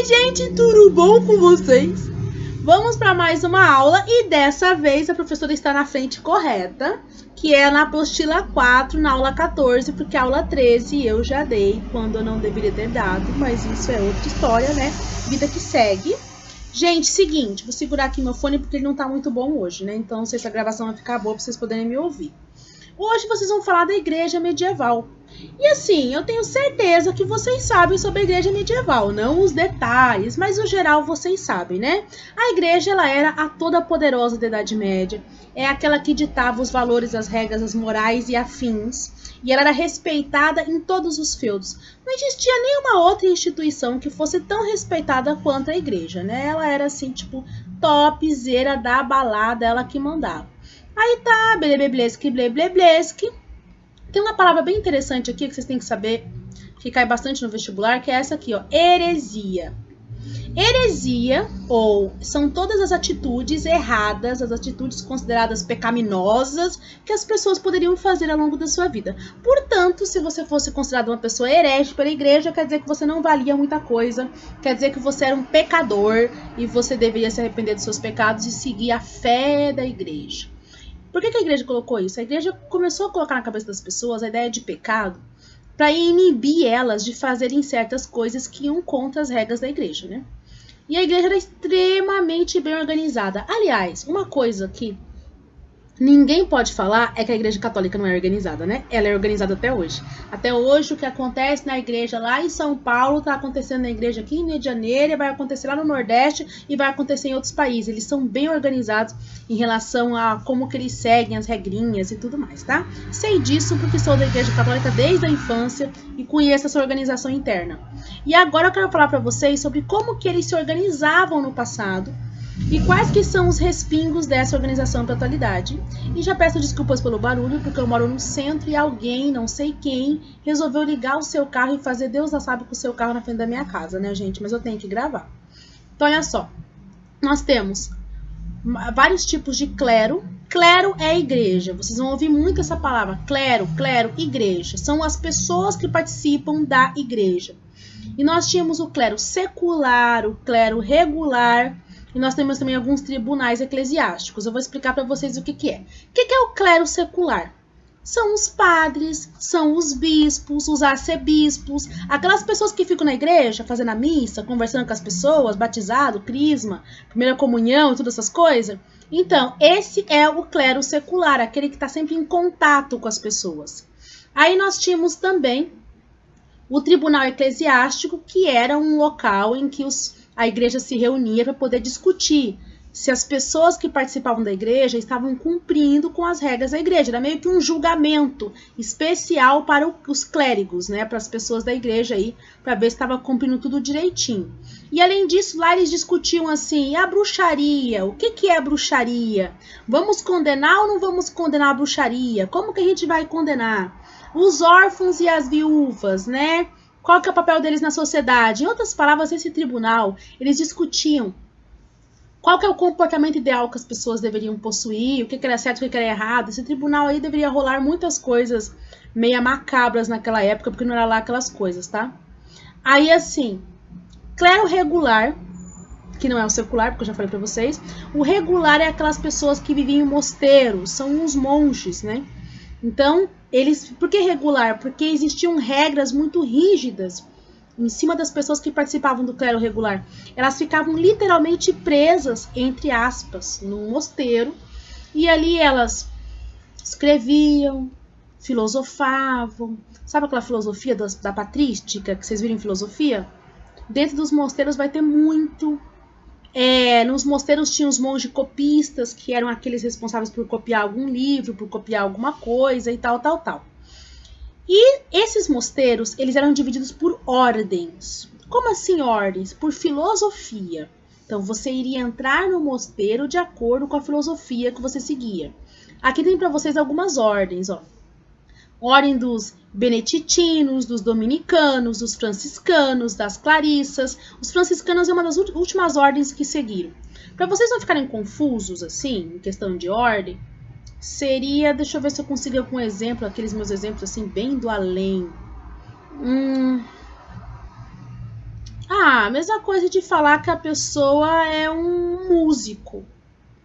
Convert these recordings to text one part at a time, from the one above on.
Oi, gente, tudo bom com vocês? Vamos para mais uma aula e dessa vez a professora está na frente correta, que é na apostila 4, na aula 14, porque a aula 13 eu já dei quando eu não deveria ter dado, mas isso é outra história, né? Vida que segue. Gente, seguinte, vou segurar aqui meu fone porque ele não tá muito bom hoje, né? Então não sei se a gravação vai ficar boa para vocês poderem me ouvir. Hoje vocês vão falar da igreja medieval. E assim, eu tenho certeza que vocês sabem sobre a igreja medieval, não os detalhes, mas o geral vocês sabem, né? A igreja, ela era a toda poderosa da Idade Média, é aquela que ditava os valores, as regras, as morais e afins, e ela era respeitada em todos os feudos. Não existia nenhuma outra instituição que fosse tão respeitada quanto a igreja, né? Ela era assim, tipo, topzera da balada, ela que mandava. Aí tá, blebleblesque, blebleblesque. Tem uma palavra bem interessante aqui que vocês têm que saber, que cai bastante no vestibular, que é essa aqui, ó, heresia. Heresia, ou são todas as atitudes erradas, as atitudes consideradas pecaminosas que as pessoas poderiam fazer ao longo da sua vida. Portanto, se você fosse considerado uma pessoa herege pela igreja, quer dizer que você não valia muita coisa, quer dizer que você era um pecador e você deveria se arrepender dos seus pecados e seguir a fé da igreja. Por que a igreja colocou isso? A igreja começou a colocar na cabeça das pessoas a ideia de pecado para inibir elas de fazerem certas coisas que iam contra as regras da igreja, né? E a igreja era extremamente bem organizada. Aliás, uma coisa que ninguém pode falar é que a igreja católica não é organizada, né? Ela é organizada até hoje. Até hoje, o que acontece na igreja lá em São Paulo, está acontecendo na igreja aqui em Rio de Janeiro, vai acontecer lá no Nordeste e vai acontecer em outros países. Eles são bem organizados em relação a como que eles seguem as regrinhas e tudo mais, tá? Sei disso porque sou da igreja católica desde a infância e conheço essa organização interna. E agora eu quero falar para vocês sobre como que eles se organizavam no passado, e quais que são os respingos dessa organização para a atualidade. E já peço desculpas pelo barulho, porque eu moro no centro e alguém, não sei quem, resolveu ligar o seu carro e fazer Deus já sabe com o seu carro na frente da minha casa, né, gente? Mas eu tenho que gravar. Então, olha só. Nós temos vários tipos de clero. Clero é igreja. Vocês vão ouvir muito essa palavra. Clero, clero, igreja. São as pessoas que participam da igreja. E nós tínhamos o clero secular, o clero regular. E nós temos também alguns tribunais eclesiásticos. Eu vou explicar para vocês o que é. O que é o clero secular? São os padres, são os bispos, os arcebispos, aquelas pessoas que ficam na igreja fazendo a missa, conversando com as pessoas, batizado, crisma, primeira comunhão e todas essas coisas. Então, esse é o clero secular, aquele que está sempre em contato com as pessoas. Aí nós tínhamos também o tribunal eclesiástico, que era um local em que a igreja se reunia para poder discutir se as pessoas que participavam da igreja estavam cumprindo com as regras da igreja. Era meio que um julgamento especial para os clérigos, né, para as pessoas da igreja aí, para ver se estava cumprindo tudo direitinho. E além disso, lá eles discutiam assim, e a bruxaria? O que é a bruxaria? Vamos condenar ou não vamos condenar a bruxaria? Como que a gente vai condenar? Os órfãos e as viúvas, né? Qual que é o papel deles na sociedade? Em outras palavras, esse tribunal, eles discutiam qual que é o comportamento ideal que as pessoas deveriam possuir, o que era certo, o que era errado. Esse tribunal aí deveria rolar muitas coisas meio macabras naquela época, porque não era lá aquelas coisas, tá? Aí, assim, clero regular, que não é o secular, porque eu já falei pra vocês. O regular é aquelas pessoas que viviam em mosteiros, são os monges, né? Então, por que regular? Porque existiam regras muito rígidas em cima das pessoas que participavam do clero regular. Elas ficavam literalmente presas, entre aspas, num mosteiro, e ali elas escreviam, filosofavam. Sabe aquela filosofia da patrística, que vocês viram em filosofia? Dentro dos mosteiros vai ter muito. Nos mosteiros tinham os monges copistas, que eram aqueles responsáveis por copiar algum livro, por copiar alguma coisa e tal. E esses mosteiros, eles eram divididos por ordens. Como assim ordens? Por filosofia. Então, você iria entrar no mosteiro de acordo com a filosofia que você seguia. Aqui tem para vocês algumas ordens, ó. Ordem dos beneditinos, dos dominicanos, dos franciscanos, das clarissas. Os franciscanos é uma das últimas ordens que seguiram. Para vocês não ficarem confusos, assim, em questão de ordem, seria... Deixa eu ver se eu consigo algum exemplo, aqueles meus exemplos, assim, bem do além. Ah, mesma coisa de falar que a pessoa é um músico.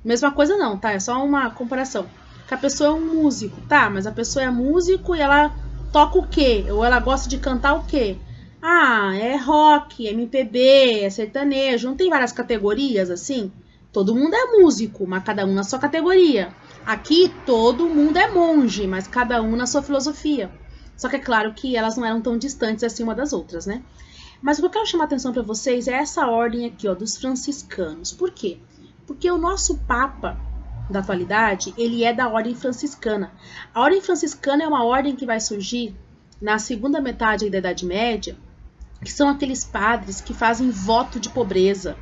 Mesma coisa não, tá? É só uma comparação. Que a pessoa é um músico, tá? Mas a pessoa é músico e ela toca o quê? Ou ela gosta de cantar o quê? Ah, é rock, MPB, é sertanejo. Não tem várias categorias assim? Todo mundo é músico, mas cada um na sua categoria. Aqui todo mundo é monge, mas cada um na sua filosofia. Só que é claro que elas não eram tão distantes assim uma das outras, né? Mas o que eu quero chamar a atenção para vocês é essa ordem aqui, ó, dos franciscanos. Por quê? Porque o nosso Papa da atualidade, ele é da ordem franciscana. A ordem franciscana é uma ordem que vai surgir na segunda metade da Idade Média, que são aqueles padres que fazem voto de pobreza.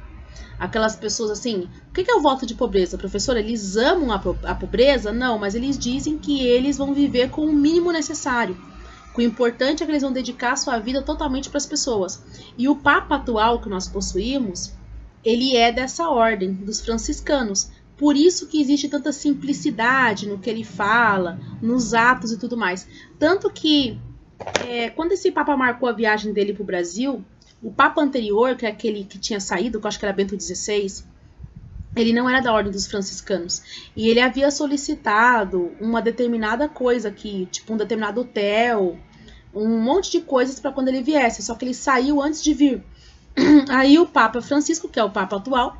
Aquelas pessoas assim, o que é o voto de pobreza, professora? Eles amam a pobreza? Não, mas eles dizem que eles vão viver com o mínimo necessário. O importante é que eles vão dedicar a sua vida totalmente para as pessoas. E o Papa atual que nós possuímos, ele é dessa ordem, dos franciscanos. Por isso que existe tanta simplicidade no que ele fala, nos atos e tudo mais. Tanto que, quando esse Papa marcou a viagem dele para o Brasil, o Papa anterior, que é aquele que tinha saído, que eu acho que era Bento XVI, ele não era da ordem dos franciscanos. E ele havia solicitado uma determinada coisa aqui, tipo um determinado hotel, um monte de coisas para quando ele viesse. Só que ele saiu antes de vir. Aí o Papa Francisco, que é o Papa atual,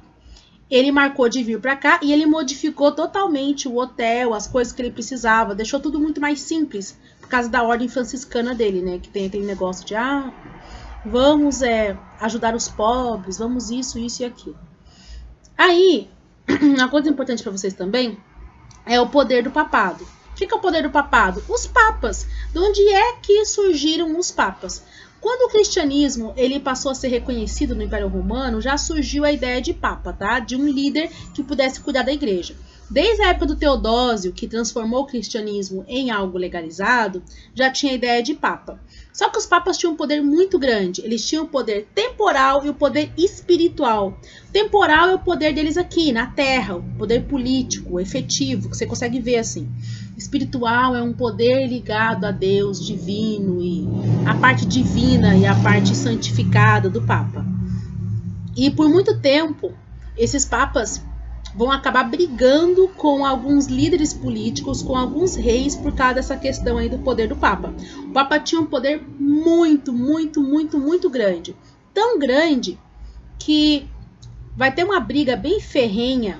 ele marcou de vir para cá e ele modificou totalmente o hotel, as coisas que ele precisava. Deixou tudo muito mais simples, por causa da ordem franciscana dele, né? Que tem aquele negócio de, vamos ajudar os pobres, vamos isso e aquilo. Aí, uma coisa importante para vocês também é o poder do papado. O que é o poder do papado? Os papas. De onde é que surgiram os papas? Quando o cristianismo ele passou a ser reconhecido no Império Romano, já surgiu a ideia de papa, tá? De um líder que pudesse cuidar da igreja. Desde a época do Teodósio, que transformou o cristianismo em algo legalizado, já tinha a ideia de papa. Só que os papas tinham um poder muito grande. Eles tinham o poder temporal e o poder espiritual. Temporal é o poder deles aqui, na terra, o poder político, efetivo, que você consegue ver assim. Espiritual é um poder ligado a Deus divino e a parte divina e a parte santificada do Papa. E por muito tempo, esses papas vão acabar brigando com alguns líderes políticos, com alguns reis, por causa dessa questão aí do poder do Papa. O Papa tinha um poder muito, muito, muito, muito grande. Tão grande que vai ter uma briga bem ferrenha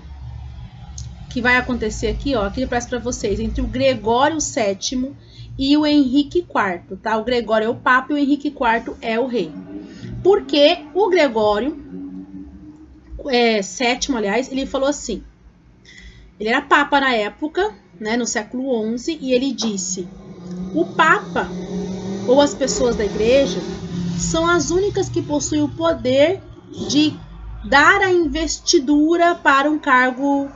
que vai acontecer aqui, ó, aqui eu peço para vocês, entre o Gregório VII e o Henrique IV, tá? O Gregório é o Papa e o Henrique IV é o rei. Porque o Gregório VII, aliás, ele falou assim, ele era Papa na época, né, no século XI, e ele disse, o Papa, ou as pessoas da igreja, são as únicas que possuem o poder de dar a investidura para um cargo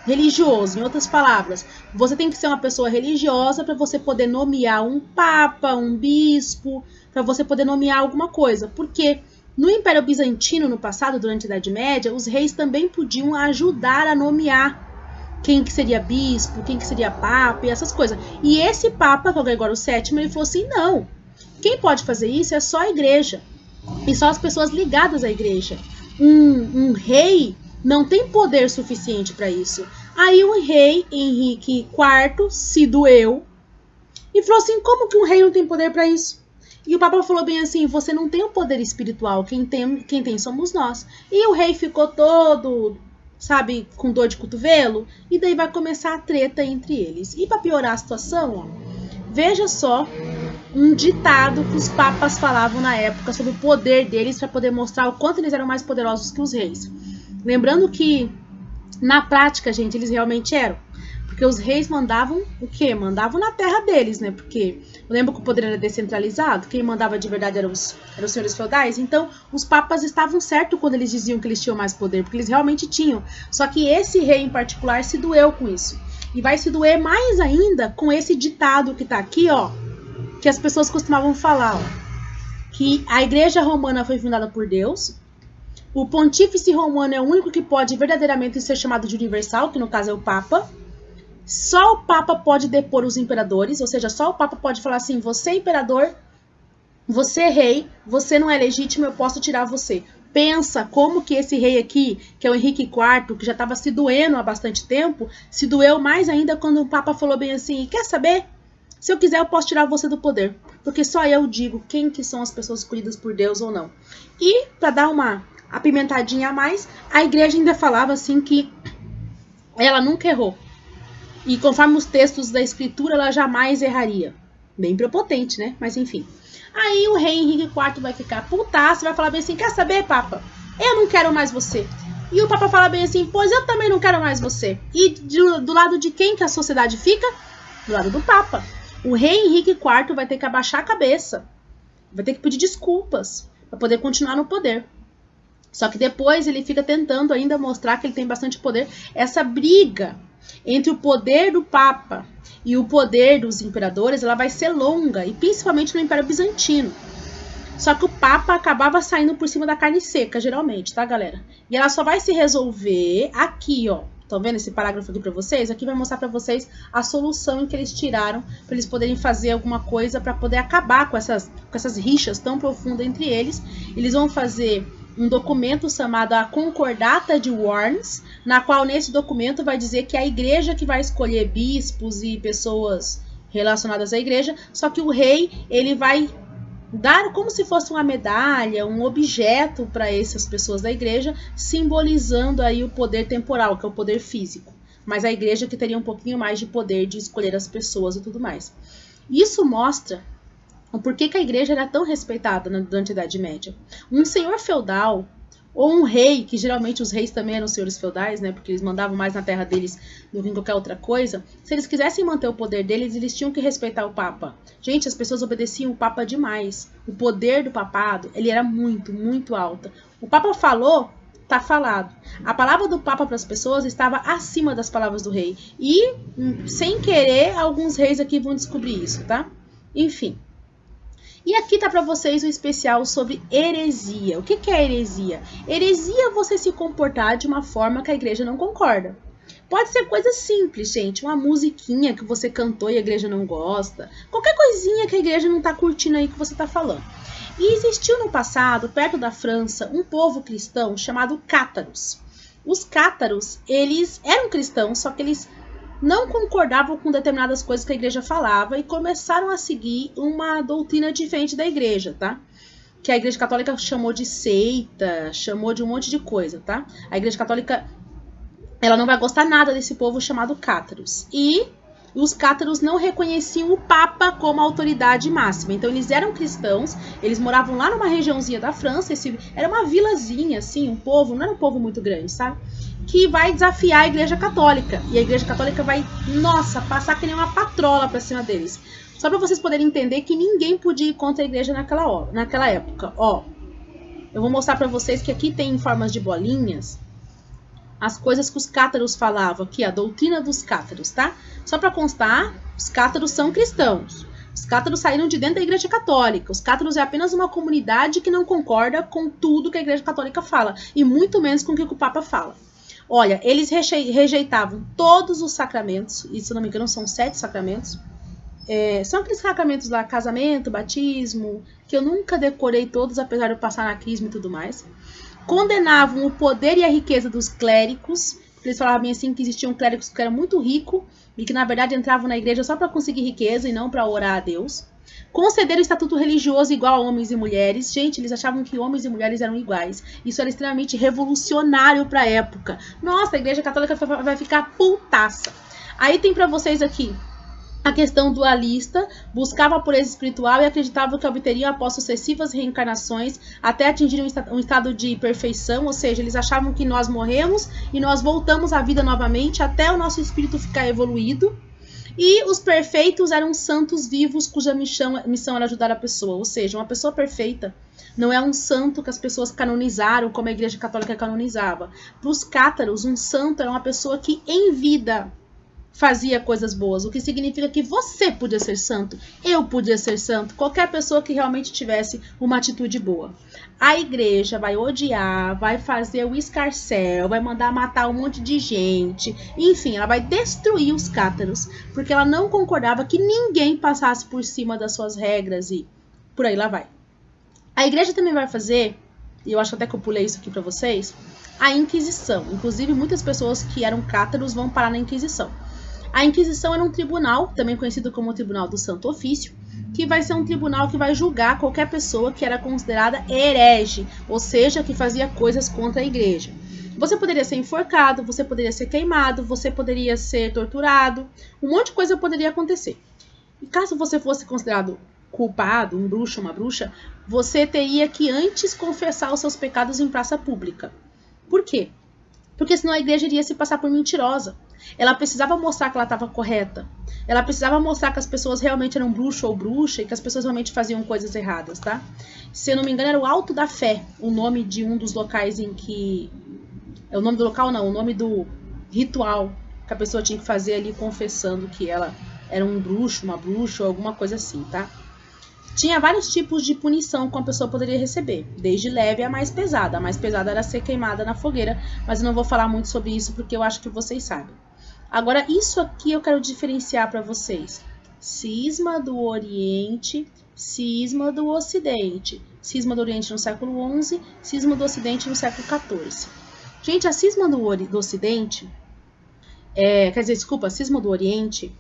religioso. Em outras palavras, você tem que ser uma pessoa religiosa para você poder nomear um papa, um bispo, para você poder nomear alguma coisa. Porque no Império Bizantino, no passado, durante a Idade Média, os reis também podiam ajudar a nomear quem que seria bispo, quem que seria papa e essas coisas. E esse papa, que é o Gregório VII, ele falou assim, não, quem pode fazer isso é só a igreja. E só as pessoas ligadas à igreja. Um rei não tem poder suficiente para isso. Aí o rei Henrique IV se doeu e falou assim, como que um rei não tem poder para isso? E o Papa falou bem assim, você não tem o poder espiritual, quem tem somos nós. E o rei ficou todo, sabe, com dor de cotovelo, e daí vai começar a treta entre eles. E para piorar a situação, ó, veja só um ditado que os papas falavam na época sobre o poder deles para poder mostrar o quanto eles eram mais poderosos que os reis. Lembrando que, na prática, gente, eles realmente eram. Porque os reis mandavam o quê? Mandavam na terra deles, né? Porque eu lembro que o poder era descentralizado. Quem mandava de verdade eram os senhores feudais. Então, os papas estavam certos quando eles diziam que eles tinham mais poder. Porque eles realmente tinham. Só que esse rei em particular se doeu com isso. E vai se doer mais ainda com esse ditado que tá aqui, ó. Que as pessoas costumavam falar, ó. Que a igreja romana foi fundada por Deus. O pontífice romano é o único que pode verdadeiramente ser chamado de universal, que no caso é o Papa. Só o Papa pode depor os imperadores, ou seja, só o Papa pode falar assim, você imperador, Você é rei, você não é legítimo, eu posso tirar você. Pensa como que esse rei aqui, que é o Henrique IV, que já estava se doendo há bastante tempo, se doeu mais ainda quando o Papa falou bem assim, quer saber? Se eu quiser, eu posso tirar você do poder. Porque só eu digo quem que são as pessoas escolhidas por Deus ou não. E, para dar uma apimentadinha a mais, a igreja ainda falava assim que ela nunca errou. E conforme os textos da escritura, ela jamais erraria. Bem prepotente, né? Mas enfim. Aí o rei Henrique IV vai ficar putaço, vai falar bem assim, quer saber, Papa? Eu não quero mais você. E o Papa fala bem assim, pois eu também não quero mais você. E do lado de quem que a sociedade fica? Do lado do Papa. O rei Henrique IV vai ter que abaixar a cabeça. Vai ter que pedir desculpas para poder continuar no poder. Só que depois ele fica tentando ainda mostrar que ele tem bastante poder. Essa briga entre o poder do Papa e o poder dos imperadores, ela vai ser longa, e principalmente no Império Bizantino. Só que o Papa acabava saindo por cima da carne seca, geralmente, tá, galera? E ela só vai se resolver aqui, ó. Estão vendo esse parágrafo aqui pra vocês? Aqui vai mostrar pra vocês a solução em que eles tiraram para eles poderem fazer alguma coisa para poder acabar com essas rixas tão profundas entre eles. Eles vão fazer um documento chamado a Concordata de Worms, na qual nesse documento vai dizer que é a igreja que vai escolher bispos e pessoas relacionadas à igreja, só que o rei ele vai dar como se fosse uma medalha, um objeto para essas pessoas da igreja, simbolizando aí o poder temporal, que é o poder físico, mas a igreja que teria um pouquinho mais de poder de escolher as pessoas e tudo mais. Isso mostra o porquê que a igreja era tão respeitada durante a Idade Média. Um senhor feudal, ou um rei, que geralmente os reis também eram senhores feudais, né, porque eles mandavam mais na terra deles do que em qualquer outra coisa, se eles quisessem manter o poder deles, eles tinham que respeitar o Papa. Gente, as pessoas obedeciam o Papa demais. O poder do papado, ele era muito, muito alto. O Papa falou, tá falado. A palavra do Papa para as pessoas estava acima das palavras do rei. E, sem querer, alguns reis aqui vão descobrir isso, tá? Enfim. E aqui tá para vocês o especial sobre heresia. O que é heresia? Heresia é você se comportar de uma forma que a igreja não concorda. Pode ser coisa simples, gente. Uma musiquinha que você cantou e a igreja não gosta. Qualquer coisinha que a igreja não tá curtindo aí que você tá falando. E existiu no passado, perto da França, um povo cristão chamado cátaros. Os cátaros, eles eram cristãos, só que eles não concordavam com determinadas coisas que a igreja falava e começaram a seguir uma doutrina diferente da igreja, tá? Que a igreja católica chamou de seita, chamou de um monte de coisa, tá? A igreja católica, ela não vai gostar nada desse povo chamado cátaros. E os cátaros não reconheciam o Papa como autoridade máxima. Então eles eram cristãos, eles moravam lá numa regiãozinha da França, era uma vilazinha, assim, um povo, não era um povo muito grande, sabe? Que vai desafiar a igreja católica. E a igreja católica vai, nossa, passar que nem uma patrola pra cima deles. Só para vocês poderem entender que ninguém podia ir contra a igreja naquela época. Ó, eu vou mostrar para vocês que aqui tem em formas de bolinhas as coisas que os cátaros falavam. Aqui, a doutrina dos cátaros, tá? Só para constar, os cátaros são cristãos. Os cátaros saíram de dentro da igreja católica. Os cátaros é apenas uma comunidade que não concorda com tudo que a igreja católica fala. E muito menos com o que o Papa fala. Olha, eles rejeitavam todos os sacramentos, e se não me engano são 7 sacramentos. São aqueles sacramentos lá, casamento, batismo, que eu nunca decorei todos, apesar de eu passar na crisma e tudo mais. Condenavam o poder e a riqueza dos clérigos, porque eles falavam bem assim que existiam clérigos que eram muito ricos, e que na verdade entravam na igreja só para conseguir riqueza e não para orar a Deus. Concederam o estatuto religioso igual a homens e mulheres. Gente, eles achavam que homens e mulheres eram iguais. Isso era extremamente revolucionário para a época. Nossa, a igreja católica vai ficar putaça. Aí tem para vocês aqui a questão dualista. Buscava a pureza espiritual e acreditava que obteriam após sucessivas reencarnações até atingir um estado de perfeição. Ou seja, eles achavam que nós morremos e nós voltamos à vida novamente até o nosso espírito ficar evoluído. E os perfeitos eram santos vivos cuja missão era ajudar a pessoa. Ou seja, uma pessoa perfeita não é um santo que as pessoas canonizaram como a igreja católica canonizava. Para os cátaros, um santo era uma pessoa que em vida fazia coisas boas, o que significa que você podia ser santo, eu podia ser santo, qualquer pessoa que realmente tivesse uma atitude boa. A igreja vai odiar, vai fazer o escarcéu, vai mandar matar um monte de gente, enfim, ela vai destruir os cátaros, porque ela não concordava que ninguém passasse por cima das suas regras e por aí lá vai. A igreja também vai fazer, e eu acho até que eu pulei isso aqui para vocês, a Inquisição. Inclusive, muitas pessoas que eram cátaros vão parar na Inquisição. A Inquisição era um tribunal, também conhecido como o Tribunal do Santo Ofício, que vai ser um tribunal que vai julgar qualquer pessoa que era considerada herege, ou seja, que fazia coisas contra a igreja. Você poderia ser enforcado, você poderia ser queimado, você poderia ser torturado, um monte de coisa poderia acontecer. E caso você fosse considerado culpado, um bruxo, uma bruxa, você teria que antes confessar os seus pecados em praça pública. Por quê? Porque senão a igreja iria se passar por mentirosa. Ela precisava mostrar que ela estava correta. Ela precisava mostrar que as pessoas realmente eram bruxo ou bruxa e que as pessoas realmente faziam coisas erradas, tá? Se eu não me engano, era o Alto da Fé, o nome de um dos locais em que... É o nome do local, não, o nome do ritual que a pessoa tinha que fazer ali confessando que ela era um bruxo, uma bruxa ou alguma coisa assim, tá? Tinha vários tipos de punição que uma pessoa poderia receber, desde leve a mais pesada. A mais pesada era ser queimada na fogueira, mas eu não vou falar muito sobre isso porque eu acho que vocês sabem. Agora, isso aqui eu quero diferenciar para vocês. Cisma do Oriente, cisma do Ocidente. Cisma do Oriente no século XI, cisma do Ocidente no século XIV. Gente, a cisma do Ocidente, a cisma do Oriente,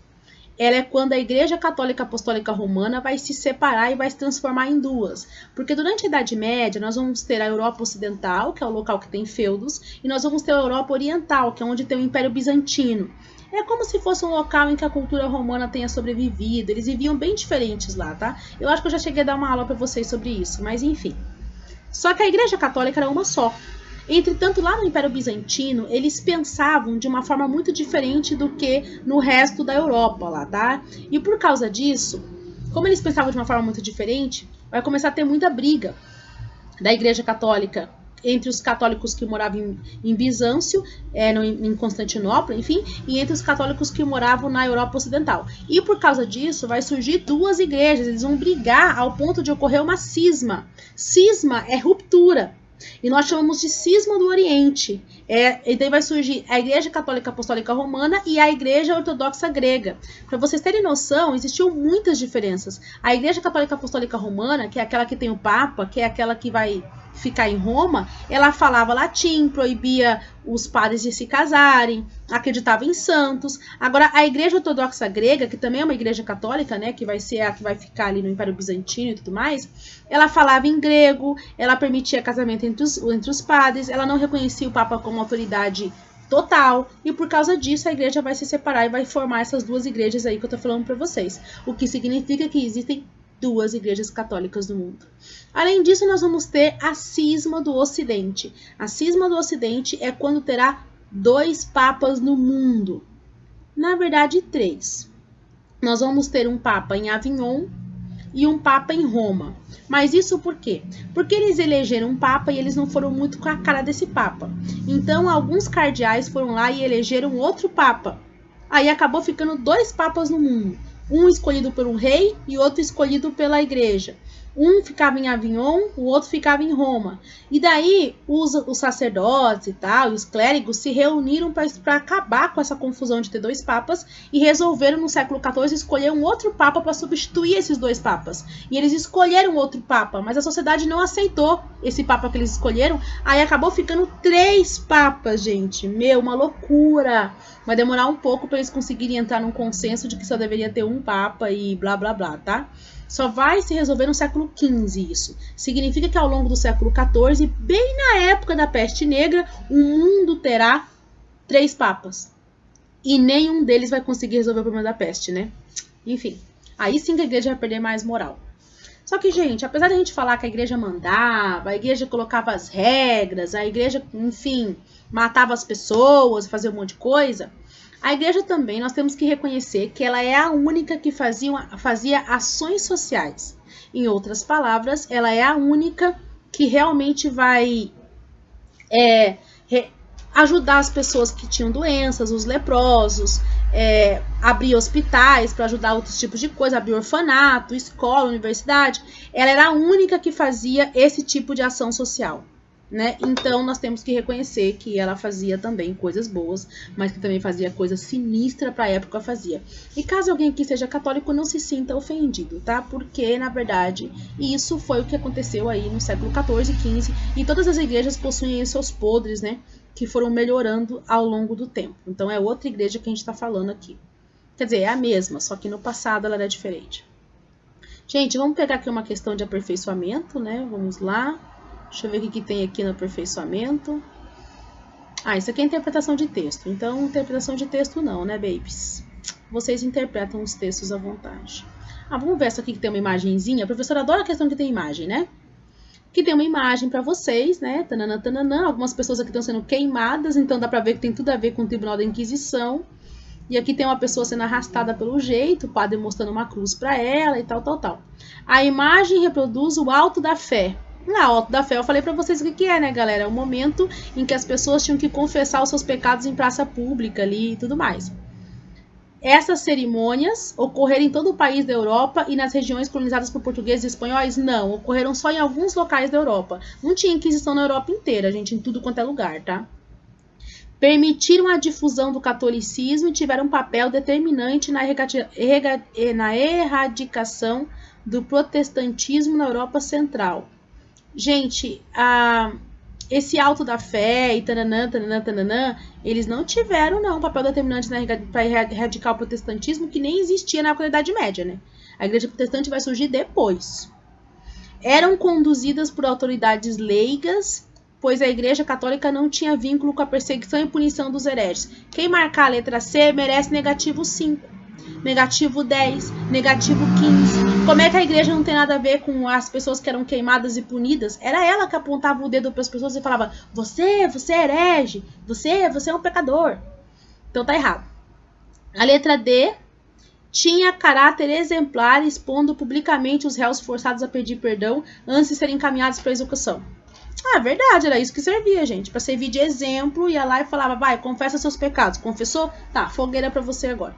ela é quando a Igreja Católica Apostólica Romana vai se separar e vai se transformar em duas. Porque durante a Idade Média, nós vamos ter a Europa Ocidental, que é o local que tem feudos, e nós vamos ter a Europa Oriental, que é onde tem o Império Bizantino. É como se fosse um local em que a cultura romana tenha sobrevivido. Eles viviam bem diferentes lá, tá? Eu acho que eu já cheguei a dar uma aula para vocês sobre isso, mas enfim. Só que a Igreja Católica era uma só. Entretanto, lá no Império Bizantino, eles pensavam de uma forma muito diferente do que no resto da Europa, lá, tá? E por causa disso, como eles pensavam de uma forma muito diferente, vai começar a ter muita briga da Igreja Católica entre os católicos que moravam em Bizâncio, em Constantinopla, enfim, e entre os católicos que moravam na Europa Ocidental. E por causa disso, vai surgir duas igrejas, eles vão brigar ao ponto de ocorrer uma cisma. Cisma é ruptura. E nós chamamos de cisma do Oriente. E daí vai surgir a Igreja Católica Apostólica Romana e a Igreja Ortodoxa Grega. Para vocês terem noção, existiam muitas diferenças. A Igreja Católica Apostólica Romana, que é aquela que tem o Papa, que é aquela que vai ficar em Roma, ela falava latim, proibia os padres de se casarem, acreditava em santos. Agora, a Igreja Ortodoxa Grega, que também é uma igreja católica, né, que vai ser a que vai ficar ali no Império Bizantino e tudo mais, ela falava em grego, ela permitia casamento entre os padres, ela não reconhecia o Papa como autoridade total, e por causa disso a igreja vai se separar e vai formar essas duas igrejas aí que eu tô falando para vocês, o que significa que existem duas igrejas católicas no mundo. Além disso, nós vamos ter a cisma do Ocidente. A cisma do Ocidente é quando terá 2 papas no mundo. Na verdade, 3. Nós vamos ter um papa em Avignon e um papa em Roma. Mas isso por quê? Porque eles elegeram um papa e eles não foram muito com a cara desse papa. Então, alguns cardeais foram lá e elegeram outro papa. Aí acabou ficando 2 papas no mundo. Um escolhido por um rei e outro escolhido pela igreja. Um ficava em Avignon, o outro ficava em Roma. E daí os sacerdotes e tal, os clérigos se reuniram para acabar com essa confusão de ter 2 papas e resolveram no século XIV escolher um outro papa para substituir esses 2 papas. E eles escolheram outro papa, mas a sociedade não aceitou esse papa que eles escolheram. Aí acabou ficando 3 papas, gente. Meu, uma loucura. Vai demorar um pouco para eles conseguirem entrar num consenso de que só deveria ter um papa e blá blá blá, tá? Só vai se resolver no século XV isso. Significa que ao longo do século XIV, bem na época da peste negra, o mundo terá 3 papas. E nenhum deles vai conseguir resolver o problema da peste, né? Enfim, aí sim que a igreja vai perder mais moral. Só que, gente, apesar de a gente falar que a igreja mandava, a igreja colocava as regras, a igreja, enfim, matava as pessoas, fazia um monte de coisa... A igreja também, nós temos que reconhecer que ela é a única que fazia ações sociais. Em outras palavras, ela é a única que realmente vai ajudar as pessoas que tinham doenças, os leprosos, abrir hospitais para ajudar outros tipos de coisa, abrir orfanato, escola, universidade. Ela era a única que fazia esse tipo de ação social. né? Então nós temos que reconhecer que ela fazia também coisas boas, mas que também fazia coisa sinistra para a época fazia. E caso alguém aqui seja católico, não se sinta ofendido, tá? Porque na verdade isso foi o que aconteceu aí no século 14 e 15 e todas as igrejas possuem seus podres, né? Que foram melhorando ao longo do tempo. Então é outra igreja que a gente está falando aqui. Quer dizer, é a mesma, só que no passado ela era diferente. Gente, vamos pegar aqui uma questão de aperfeiçoamento, né? Vamos lá. Deixa eu ver o que tem aqui no aperfeiçoamento. Ah, isso aqui é interpretação de texto. Então, interpretação de texto não, né, babies? Vocês interpretam os textos à vontade. Ah, vamos ver essa aqui que tem uma imagenzinha. A professora adora a questão que tem imagem, né? Que tem uma imagem para vocês, né? Tananã, tananã. Algumas pessoas aqui estão sendo queimadas, então dá para ver que tem tudo a ver com o Tribunal da Inquisição. E aqui tem uma pessoa sendo arrastada pelo jeito, o padre mostrando uma cruz para ela e tal, tal, tal. A imagem reproduz o alto da fé. Na alto da fé eu falei para vocês o que é, né, galera? É o momento em que as pessoas tinham que confessar os seus pecados em praça pública ali e tudo mais. Essas cerimônias ocorreram em todo o país da Europa e nas regiões colonizadas por portugueses e espanhóis? Não, ocorreram só em alguns locais da Europa. Não tinha Inquisição na Europa inteira, gente, em tudo quanto é lugar, tá? Permitiram a difusão do catolicismo e tiveram um papel determinante na erradicação do protestantismo na Europa Central. Gente, esse alto da fé e tananã, tananã, tananã, eles não tiveram, não, um papel determinante para erradicar o protestantismo, que nem existia na época da Idade Média, né? A igreja protestante vai surgir depois. Eram conduzidas por autoridades leigas, pois a Igreja Católica não tinha vínculo com a perseguição e punição dos hereges. Quem marcar a letra C merece negativo 5, negativo 10, negativo 15. Como é que a igreja não tem nada a ver com as pessoas que eram queimadas e punidas? Era ela que apontava o dedo para as pessoas e falava: você é herege, você é um pecador. Então tá errado. A letra D tinha caráter exemplar, expondo publicamente os réus forçados a pedir perdão antes de serem encaminhados para a execução. Ah, verdade, era isso que servia, gente. Para servir de exemplo, ia lá e falava: vai, confessa seus pecados. Confessou? Tá, fogueira para você agora.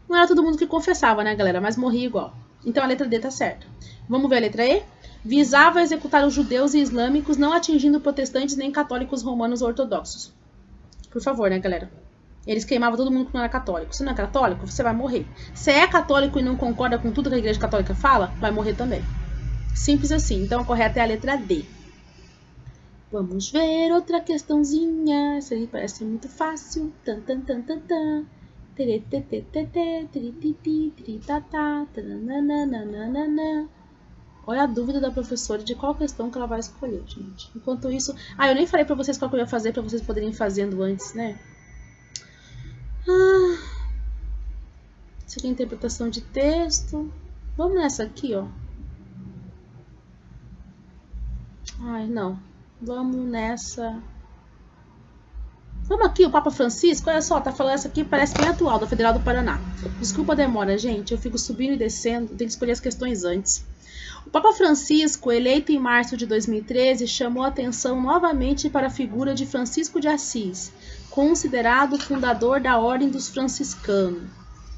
Não era todo mundo que confessava, né, galera? Mas morria igual. Então a letra D tá certa. Vamos ver a letra E? Visava executar os judeus e islâmicos, não atingindo protestantes nem católicos romanos ortodoxos. Por favor, né, galera? Eles queimavam todo mundo que não era católico. Se não é católico, você vai morrer. Se é católico e não concorda com tudo que a igreja católica fala, vai morrer também. Simples assim. Então a correta é a letra D. Vamos ver outra questãozinha. Essa aí parece muito fácil. Tan, tan, tan, tan, tan. Olha a dúvida da professora de qual questão que ela vai escolher, gente. Enquanto isso... Ah, eu nem falei pra vocês qual que eu ia fazer pra vocês poderem ir fazendo antes, né? Isso aqui é interpretação de texto. Vamos nessa aqui, ó. Ai, não. Vamos nessa... Vamos aqui, o Papa Francisco, olha só, tá falando essa aqui, parece bem atual, da Federal do Paraná. Desculpa a demora, gente, eu fico subindo e descendo, tenho que escolher as questões antes. O Papa Francisco, eleito em março de 2013, chamou a atenção novamente para a figura de Francisco de Assis, considerado o fundador da Ordem dos Franciscanos,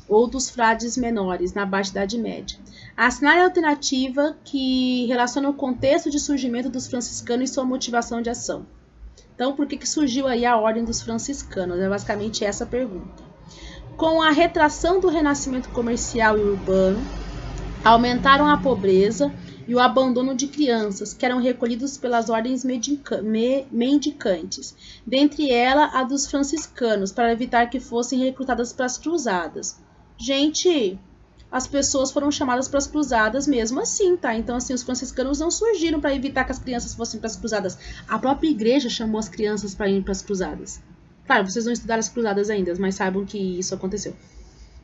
ou dos frades menores, na Baixa Idade Média. A cenário alternativa que relaciona o contexto de surgimento dos franciscanos e sua motivação de ação. Então, por que surgiu aí a Ordem dos Franciscanos? É basicamente essa a pergunta. Com a retração do renascimento comercial e urbano, aumentaram a pobreza e o abandono de crianças, que eram recolhidos pelas ordens mendicantes, dentre elas a dos franciscanos, para evitar que fossem recrutadas para as cruzadas. Gente, as pessoas foram chamadas para as cruzadas mesmo assim, tá? Então, assim, os franciscanos não surgiram para evitar que as crianças fossem para as cruzadas. A própria igreja chamou as crianças para ir para as cruzadas. Claro, vocês não estudaram as cruzadas ainda, mas saibam que isso aconteceu.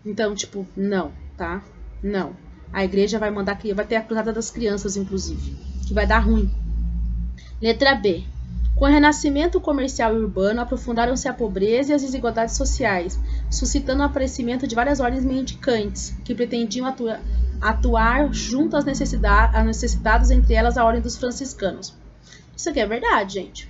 Então, tipo, não, tá? Não. A igreja vai mandar, vai ter a cruzada das crianças, inclusive, que vai dar ruim. Letra B. Com o renascimento comercial e urbano, aprofundaram-se a pobreza e as desigualdades sociais, suscitando o aparecimento de várias ordens mendicantes, que pretendiam atuar junto aos necessitados, entre elas a Ordem dos Franciscanos. Isso aqui é verdade, gente.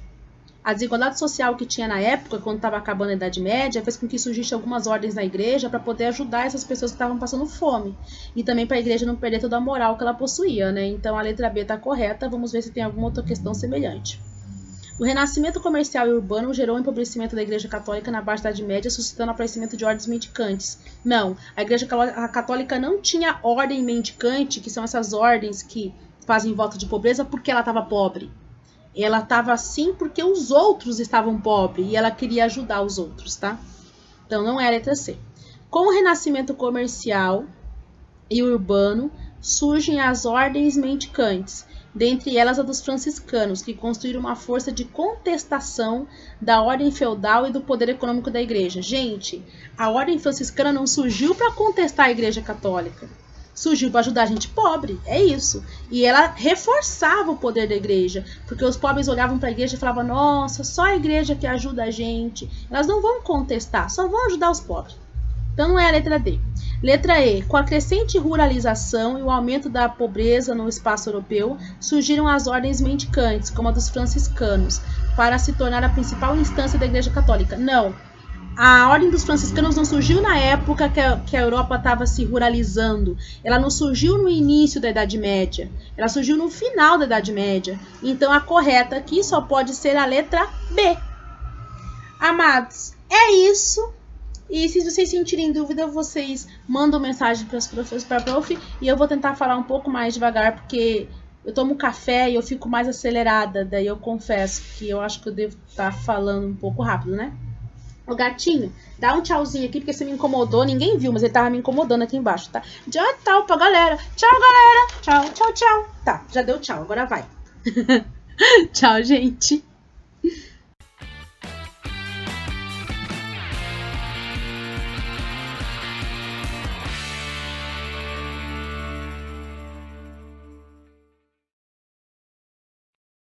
A desigualdade social que tinha na época, quando estava acabando a Idade Média, fez com que surgissem algumas ordens na igreja para poder ajudar essas pessoas que estavam passando fome. E também para a igreja não perder toda a moral que ela possuía, né? Então a letra B está correta, vamos ver se tem alguma outra questão semelhante. O renascimento comercial e urbano gerou o empobrecimento da Igreja Católica na Baixa Idade Média, suscitando o aparecimento de ordens mendicantes. Não, a Igreja Católica não tinha ordem mendicante, que são essas ordens que fazem voto de pobreza, porque ela estava pobre. Ela estava assim porque os outros estavam pobres e ela queria ajudar os outros, tá? Então não é a letra C. Com o renascimento comercial e urbano, surgem as ordens mendicantes, dentre elas a dos franciscanos, que construíram uma força de contestação da ordem feudal e do poder econômico da igreja. Gente, a ordem franciscana não surgiu para contestar a igreja católica. Surgiu para ajudar a gente pobre, é isso. E ela reforçava o poder da igreja, porque os pobres olhavam para a igreja e falavam, nossa, só a igreja que ajuda a gente. Elas não vão contestar, só vão ajudar os pobres. Então não é a letra D. Letra E. Com a crescente ruralização e o aumento da pobreza no espaço europeu, surgiram as ordens mendicantes, como a dos franciscanos, para se tornar a principal instância da Igreja Católica. Não. A ordem dos franciscanos não surgiu na época que a Europa estava se ruralizando. Ela não surgiu no início da Idade Média. Ela surgiu no final da Idade Média. Então a correta aqui só pode ser a letra B. Amados, é isso. E se vocês sentirem dúvida, vocês mandam mensagem para os professores, para a prof. E eu vou tentar falar um pouco mais devagar, porque eu tomo café e eu fico mais acelerada. Daí eu confesso que eu acho que eu devo estar falando um pouco rápido, né? Ô gatinho, dá um tchauzinho aqui, porque você me incomodou. Ninguém viu, mas ele tava me incomodando aqui embaixo, tá? Já tchau pra galera. Tchau, galera. Tchau, tchau, tchau. Tá, já deu tchau, agora vai. Tchau, gente.